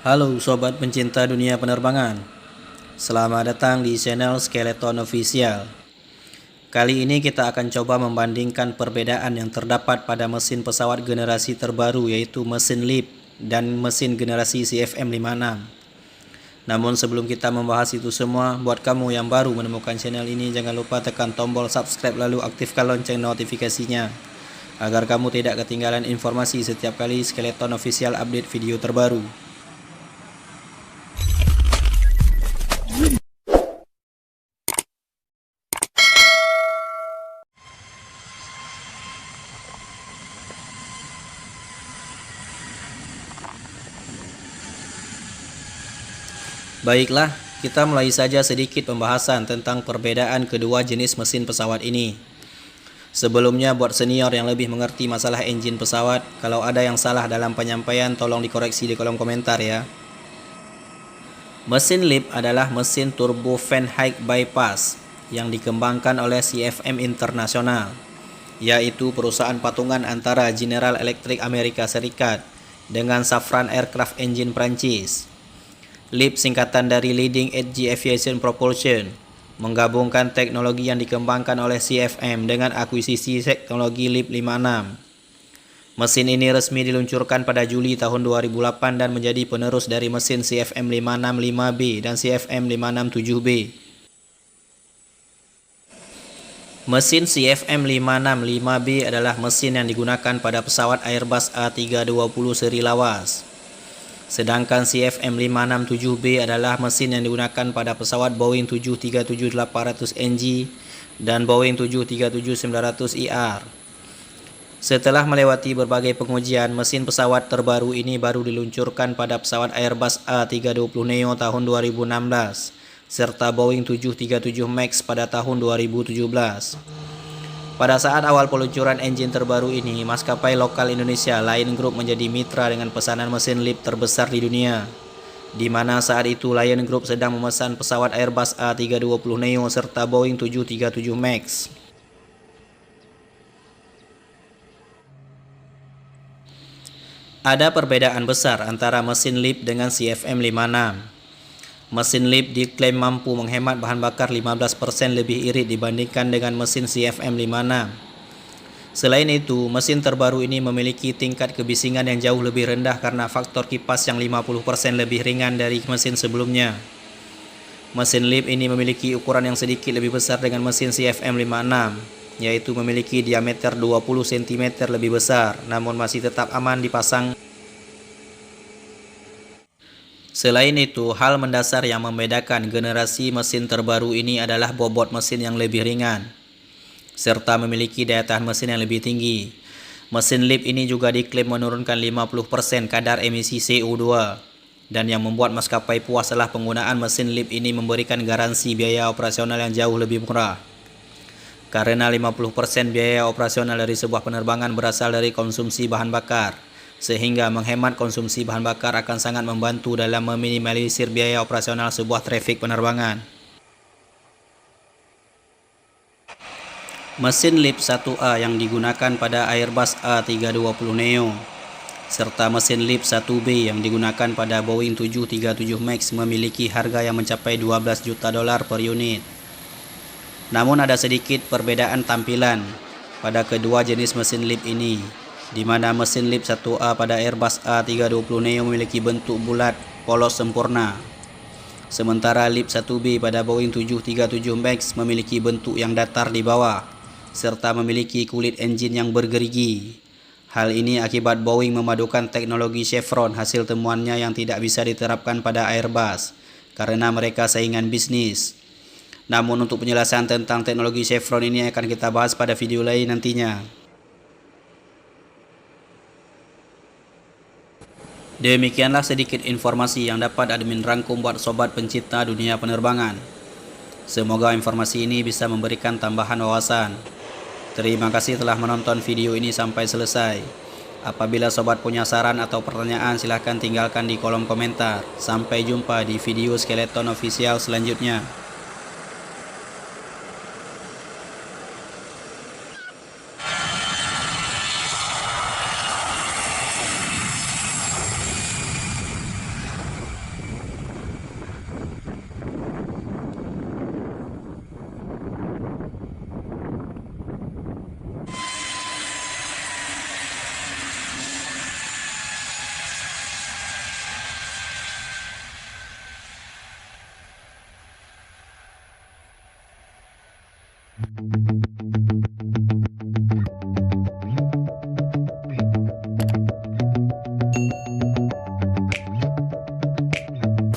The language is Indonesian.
Halo sobat pencinta dunia penerbangan. Selamat datang di channel Skeleton Official. Kali ini kita akan coba membandingkan perbedaan yang terdapat pada mesin pesawat generasi terbaru, yaitu mesin LEAP dan mesin generasi CFM56. Namun sebelum kita membahas itu semua, buat kamu yang baru menemukan channel ini, jangan lupa tekan tombol subscribe lalu aktifkan lonceng notifikasinya agar kamu tidak ketinggalan informasi setiap kali Skeleton Official update video terbaru. Baiklah, kita mulai saja sedikit pembahasan tentang perbedaan kedua jenis mesin pesawat ini. Sebelumnya, buat senior yang lebih mengerti masalah engine pesawat, kalau ada yang salah dalam penyampaian tolong dikoreksi di kolom komentar ya. Mesin LEAP adalah mesin turbofan high bypass yang dikembangkan oleh CFM International, yaitu perusahaan patungan antara General Electric Amerika Serikat dengan Safran Aircraft Engine Prancis. LEAP singkatan dari Leading Edge Aviation Propulsion, menggabungkan teknologi yang dikembangkan oleh CFM dengan akuisisi teknologi LEAP 56. Mesin ini resmi diluncurkan pada Juli tahun 2008 dan menjadi penerus dari mesin CFM 565B dan CFM 567B. Mesin CFM 565B adalah mesin yang digunakan pada pesawat Airbus A320 seri lawas. Sedangkan CFM 567B adalah mesin yang digunakan pada pesawat Boeing 737-800NG dan Boeing 737-900ER. Setelah melewati berbagai pengujian, mesin pesawat terbaru ini baru diluncurkan pada pesawat Airbus A320neo tahun 2016, serta Boeing 737 MAX pada tahun 2017. Pada saat awal peluncuran engine terbaru ini, maskapai lokal Indonesia Lion Group menjadi mitra dengan pesanan mesin LEAP terbesar di dunia, di mana saat itu Lion Group sedang memesan pesawat Airbus A320neo serta Boeing 737 MAX. Ada perbedaan besar antara mesin LEAP dengan CFM 56. Mesin LEAP diklaim mampu menghemat bahan bakar 15% lebih irit dibandingkan dengan mesin CFM 56. Selain itu, mesin terbaru ini memiliki tingkat kebisingan yang jauh lebih rendah karena faktor kipas yang 50% lebih ringan dari mesin sebelumnya. Mesin LEAP ini memiliki ukuran yang sedikit lebih besar dengan mesin CFM 56, yaitu memiliki diameter 20 cm lebih besar, namun masih tetap aman dipasang. Selain itu, hal mendasar yang membedakan generasi mesin terbaru ini adalah bobot mesin yang lebih ringan, serta memiliki daya tahan mesin yang lebih tinggi. Mesin LEAP ini juga diklaim menurunkan 50% kadar emisi CO2, dan yang membuat maskapai puas adalah penggunaan mesin LEAP ini memberikan garansi biaya operasional yang jauh lebih murah. Karena 50% biaya operasional dari sebuah penerbangan berasal dari konsumsi bahan bakar, sehingga menghemat konsumsi bahan bakar akan sangat membantu dalam meminimalisir biaya operasional sebuah trafik penerbangan. Mesin LEAP 1A yang digunakan pada Airbus A320neo serta mesin LEAP 1B yang digunakan pada Boeing 737 MAX memiliki harga yang mencapai 12 juta dolar per unit. Namun ada sedikit perbedaan tampilan pada kedua jenis mesin LEAP ini, di mana mesin LEAP 1A pada Airbus A320neo memiliki bentuk bulat polos sempurna, sementara LEAP 1B pada Boeing 737 MAX memiliki bentuk yang datar di bawah, serta memiliki kulit engine yang bergerigi. Hal ini akibat Boeing memadukan teknologi Chevron, hasil temuannya yang tidak bisa diterapkan pada Airbus, karena mereka saingan bisnis. Namun untuk penjelasan tentang teknologi Chevron ini akan kita bahas pada video lain nantinya. Demikianlah sedikit informasi yang dapat admin rangkum buat sobat pencinta dunia penerbangan. Semoga informasi ini bisa memberikan tambahan wawasan. Terima kasih telah menonton video ini sampai selesai. Apabila sobat punya saran atau pertanyaan, silahkan tinggalkan di kolom komentar. Sampai jumpa di video Skeleton Official selanjutnya.